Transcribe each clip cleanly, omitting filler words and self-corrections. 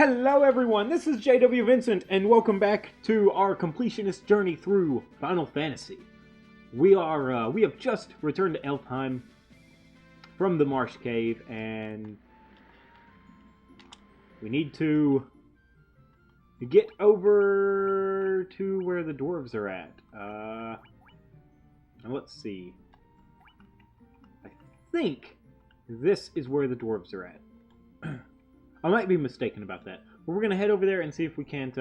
Hello everyone, this is JW Vincent, and welcome back to our completionist journey through Final Fantasy. We have just returned to Elfheim from the Marsh Cave, and we need to get over to where the dwarves are at. And let's see. I think this is where the dwarves are at. I might be mistaken about that, but we're gonna head over there and see if we can't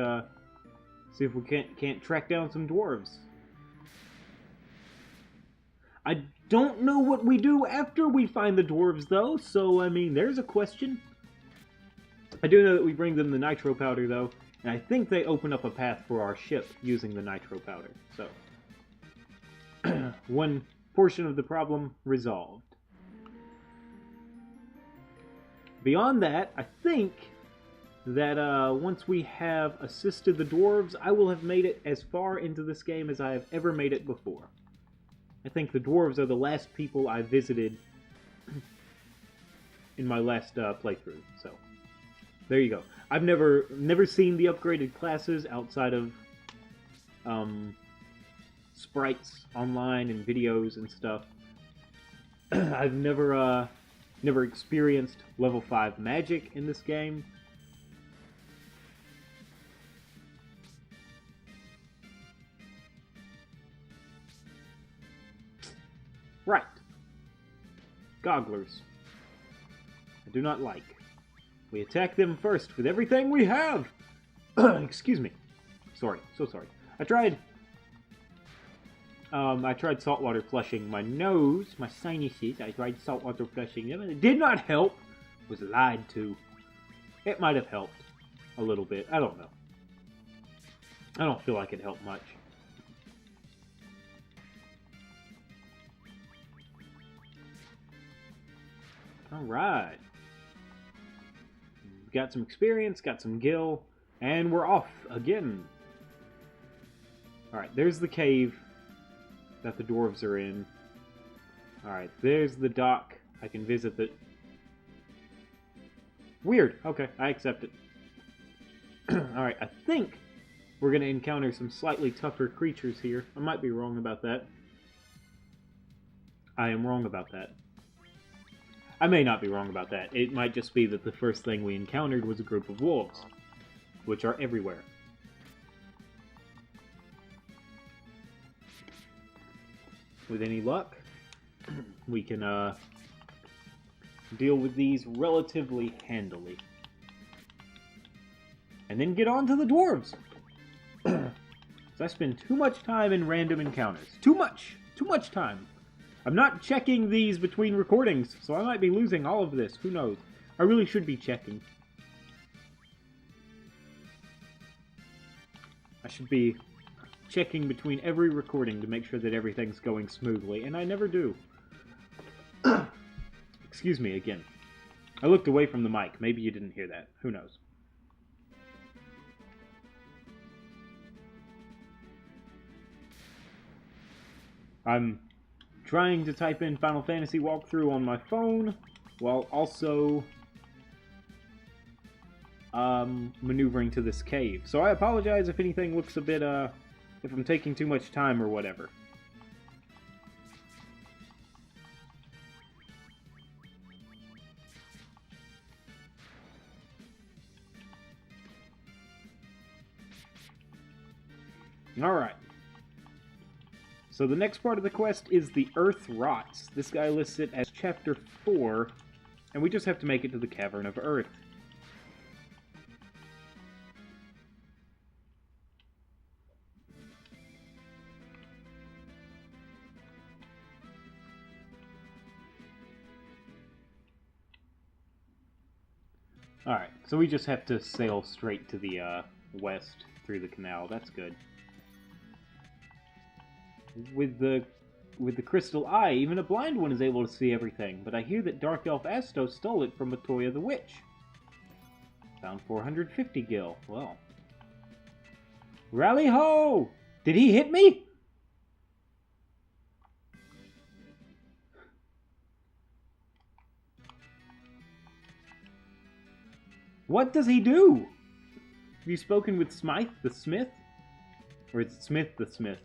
track down some dwarves. I don't know what we do after we find the dwarves, though. So I mean, there's a question. I do know that we bring them the nitro powder, though, and I think they open up a path for our ship using the nitro powder. So one portion of the problem resolved. Beyond that, I think that once we have assisted the dwarves, I will have made it as far into this game as I have ever made it before. I think the dwarves are the last people I visited in my last playthrough. So there you go. I've never seen the upgraded classes outside of sprites online and videos and stuff. I've never experienced level 5 magic in this game. Right. Gogglers. I do not like. We attack them first with everything we have! Excuse me. Sorry. So sorry. I tried saltwater flushing my nose, my sinuses. I tried saltwater flushing them, and it did not help. Was lied to. It might have helped a little bit. I don't know. I don't feel like it helped much. Alright. Got some experience, got some gil, and we're off again. Alright, there's the cave that the dwarves are in. Alright, there's the dock. I can visit the... Weird. Okay, I accept it. Alright, I think we're going to encounter some slightly tougher creatures here. I might be wrong about that. I am wrong about that. I may not be wrong about that. It might just be that the first thing we encountered was a group of wolves, which are everywhere. With any luck, we can deal with these relatively handily. And then get on to the dwarves! So I spend too much time in random encounters. Too much! Too much time! I'm not checking these between recordings, so I might be losing all of this. Who knows? I really should be checking. I should be checking between every recording to make sure that everything's going smoothly, and I never do. Excuse me again. I looked away from the mic. Maybe you didn't hear that. Who knows? I'm trying to type in Final Fantasy walkthrough on my phone, while also maneuvering to this cave. So I apologize if anything looks a bit, if I'm taking too much time or whatever. Alright. So the next part of the quest is the Earth Rots. This guy lists it as Chapter 4, and we just have to make it to the Cavern of Earth. Alright, so we just have to sail straight to the west through the canal. That's good. With the crystal eye, even a blind one is able to see everything, but I hear that Dark Elf Asto stole it from Matoya the Witch. Found 450 gil. Well. Rally ho! Did he hit me? What does he do? Have you spoken with Smythe the Smith? Or is it Smith the Smith?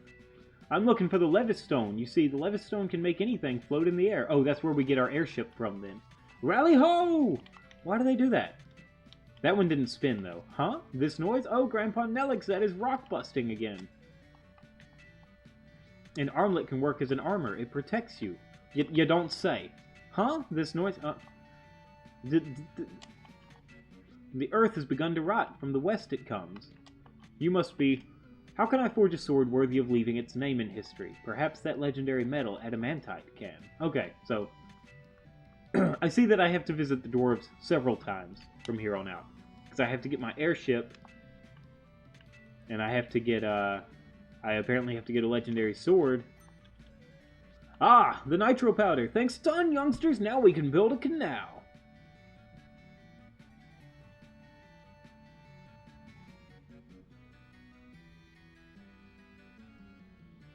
I'm looking for the Levistone. You see, the Levistone can make anything float in the air. Oh, that's where we get our airship from, then. Rally ho! Why do they do that? That one didn't spin, though. Huh? This noise? Oh, Grandpa Nelix, that is rock busting again. An armlet can work as an armor. It protects you. You don't say. Huh? This noise? The earth has begun to rot. From the west it comes. You must be... How can I forge a sword worthy of leaving its name in history? Perhaps that legendary metal, adamantite, can. Okay, so... I see that I have to visit the dwarves several times from here on out. Because I have to get my airship. And I have to get, I apparently have to get a legendary sword. Ah! The nitro powder! Thanks a ton, youngsters! Now we can build a canal!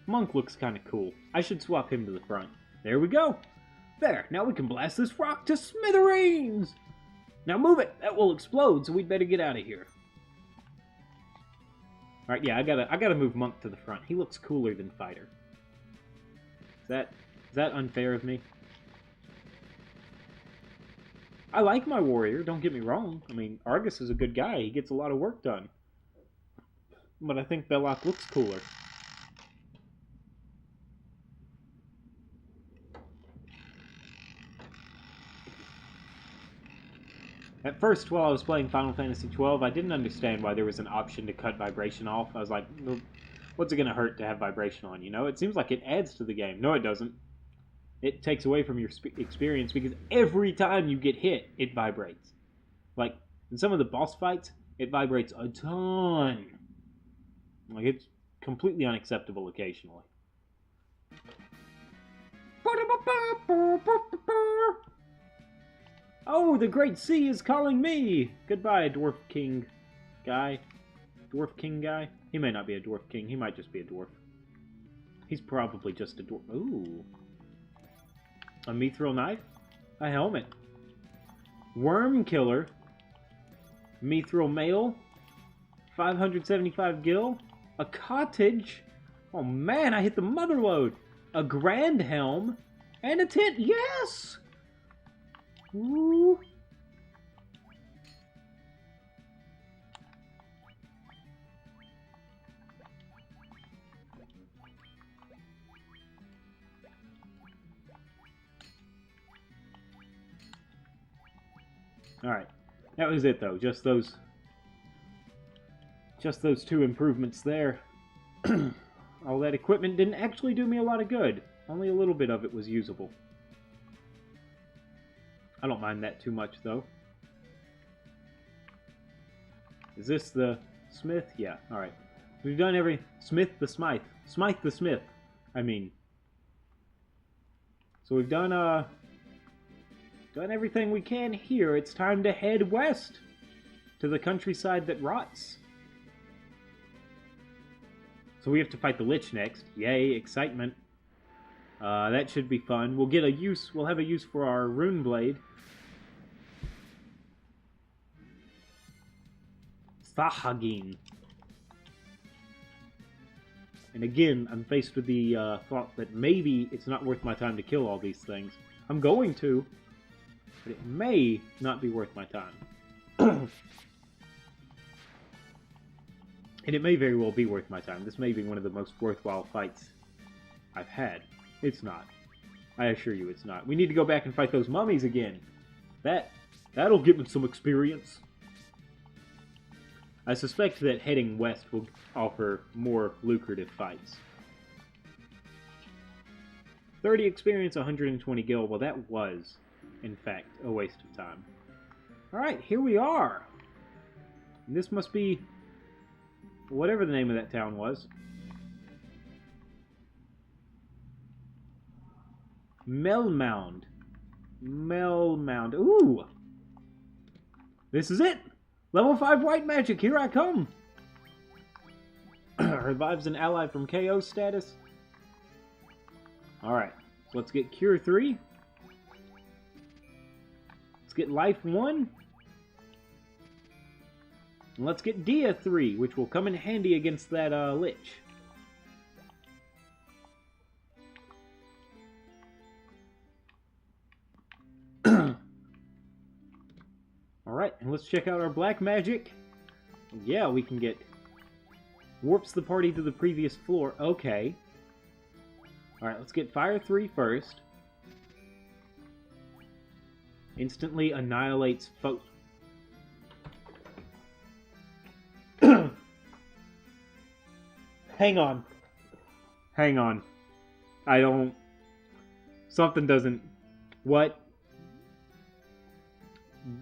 Monk looks kind of cool. I should swap him to the front. There we go! There! Now we can blast this rock to smithereens! Now move it! That will explode, so we'd better get out of here. Alright, yeah, I gotta move Monk to the front. He looks cooler than Fighter. Is that unfair of me? I like my warrior, don't get me wrong. I mean, Argus is a good guy. He gets a lot of work done. But I think Belloc looks cooler. At first, while I was playing Final Fantasy XII, I didn't understand why there was an option to cut vibration off. I was like, well, what's it going to hurt to have vibration on, you know? It seems like it adds to the game. No, it doesn't. It takes away from your experience because every time you get hit, it vibrates. Like, in some of the boss fights, it vibrates a ton. Like, it's completely unacceptable occasionally. Oh, the Great Sea is calling me! Goodbye, Dwarf King guy. Dwarf King guy? He may not be a Dwarf King. He might just be a dwarf. He's probably just a dwarf. Ooh. A mithril knife? A helmet. Worm Killer. Mithril Mail. 575 gil. A cottage. Oh man, I hit the mother lode. A grand helm. And a tent. Yes! Ooh. Alright. That was it though. Just those two improvements there. All that equipment didn't actually do me a lot of good. Only a little bit of it was usable. I don't mind that too much, though. Is this the Smith? Yeah, alright. We've done every... Smith the Smythe. Smythe the Smith. I mean... So we've done, done everything we can here. It's time to head west. To the countryside that rots. So we have to fight the Lich next. Yay, excitement. That should be fun. We'll get a use... We'll have a use for our rune blade. Thahagin. And again, I'm faced with the thought that maybe it's not worth my time to kill all these things. I'm going to, but it may not be worth my time. And it may very well be worth my time. This may be one of the most worthwhile fights I've had. It's not. I assure you it's not. We need to go back and fight those mummies again. That'll give me some experience. I suspect that heading west will offer more lucrative fights. 30 experience, 120 gil. Well, that was, in fact, a waste of time. Alright, here we are. And this must be whatever the name of that town was. Melmound. Melmound. Ooh! This is it! Level 5 white magic, here I come! Revives an ally from KO status. Alright, so let's get Cure 3. Let's get Life 1. And let's get Dia 3, which will come in handy against that Lich. Alright, and let's check out our black magic. Yeah, we can get... Warps the party to the previous floor. Okay. Alright, let's get Fire 3 first. Instantly annihilates foe... Hang on. Hang on. I don't... Something doesn't... What?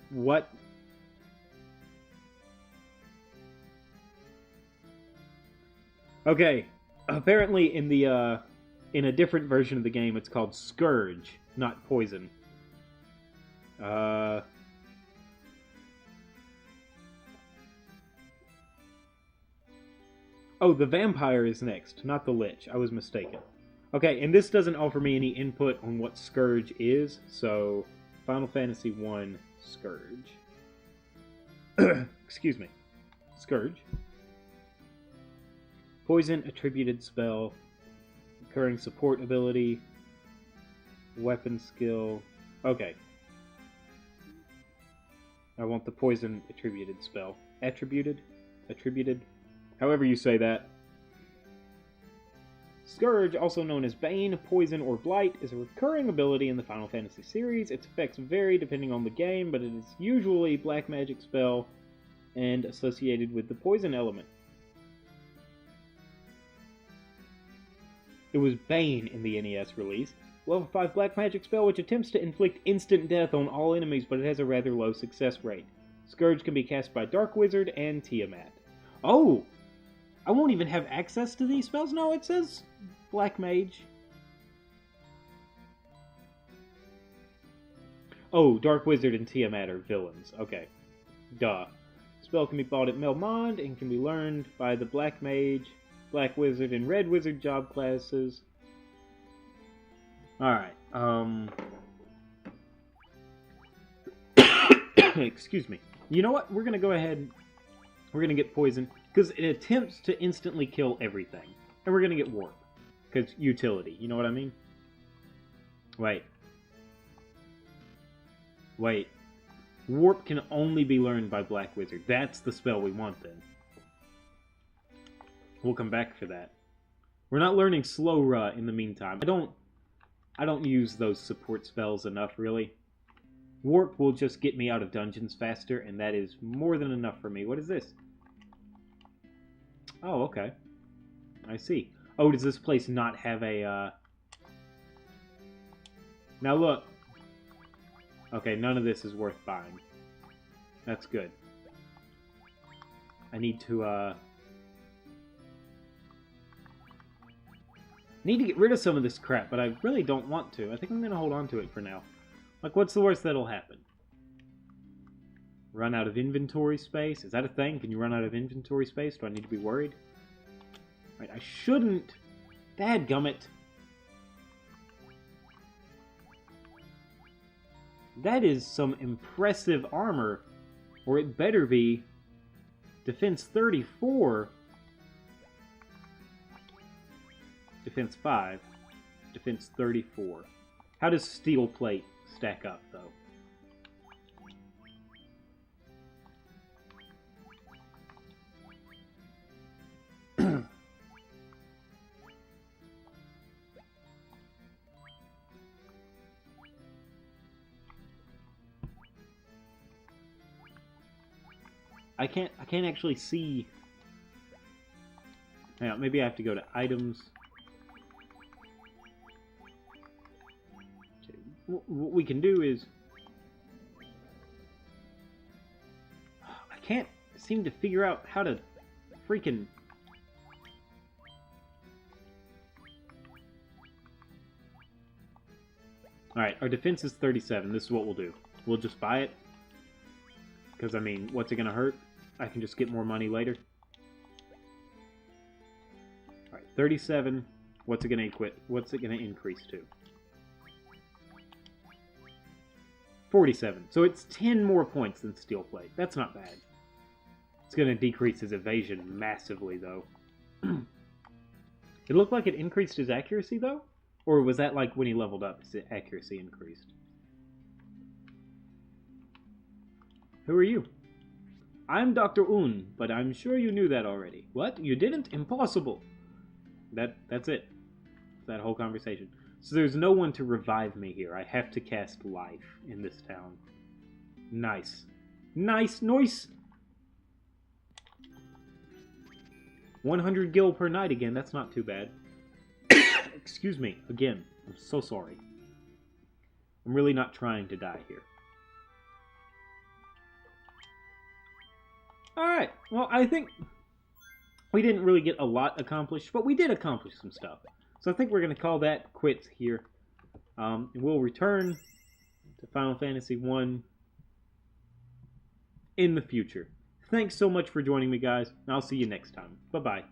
What? Okay. Apparently in the, in a different version of the game, it's called Scourge, not Poison. Oh, the vampire is next, not the lich. I was mistaken. Okay, and this doesn't offer me any input on what Scourge is, so Final Fantasy 1 Scourge. Excuse me. Scourge. Poison attributed spell, recurring support ability, weapon skill. Okay. I want the poison attributed spell. Attributed? Attributed? However you say that. Scourge, also known as Bane, Poison, or Blight, is a recurring ability in the Final Fantasy series. Its effects vary depending on the game, but it is usually a black magic spell and associated with the poison element. It was Bane in the NES release. Level 5 black magic spell which attempts to inflict instant death on all enemies, but it has a rather low success rate. Scourge can be cast by Dark Wizard and Tiamat. Oh! I won't even have access to these spells? No, it says Black Mage. Oh, Dark Wizard and Tiamat are villains. Okay. Duh. Spell can be bought at Melmound and can be learned by the Black Mage, Black Wizard, and Red Wizard job classes. Alright, excuse me. You know what? We're gonna go ahead. We're gonna get Poison, because it attempts to instantly kill everything. And we're gonna get Warp. Because utility, you know what I mean? Wait. Wait. Warp can only be learned by Black Wizard. That's the spell we want then. We'll come back for that. We're not learning Slow Ra in the meantime. I don't use those support spells enough, really. Warp will just get me out of dungeons faster, and that is more than enough for me. What is this? Oh, okay. I see. Oh, does this place not have a, Now look. Okay, none of this is worth buying. That's good. I need to, need to get rid of some of this crap, but I really don't want to. I think I'm going to hold on to it for now. Like, what's the worst that'll happen? Run out of inventory space? Is that a thing? Can you run out of inventory space? Do I need to be worried? Right, I shouldn't. Dadgummit. That is some impressive armor. Or it better be. Defense 34. Defense 5. Defense 34. How does steel plate stack up, though? I can't actually see. Hang on, maybe I have to go to items. Okay. What we can do is, I can't seem to figure out how to freaking. Alright, our defense is 37. This is what we'll do. We'll just buy it. Because, I mean, what's it going to hurt? I can just get more money later. Alright, 37. What's it going to What's it going to increase to? 47. So it's 10 more points than steel plate. That's not bad. It's going to decrease his evasion massively, though. It looked like it increased his accuracy, though? Or was that like when he leveled up, his accuracy increased? Who are you? I'm Dr. Un, but I'm sure you knew that already. What? You didn't? Impossible! That's it. That whole conversation. So there's no one to revive me here. I have to cast life in this town. Nice. Nice! 100 gil per night again. That's not too bad. Excuse me. Again. I'm so sorry. I'm really not trying to die here. Alright. Well, I think we didn't really get a lot accomplished, but we did accomplish some stuff. So I think we're going to call that quits here. And we'll return to Final Fantasy 1 in the future. Thanks so much for joining me, guys, and I'll see you next time. Bye-bye.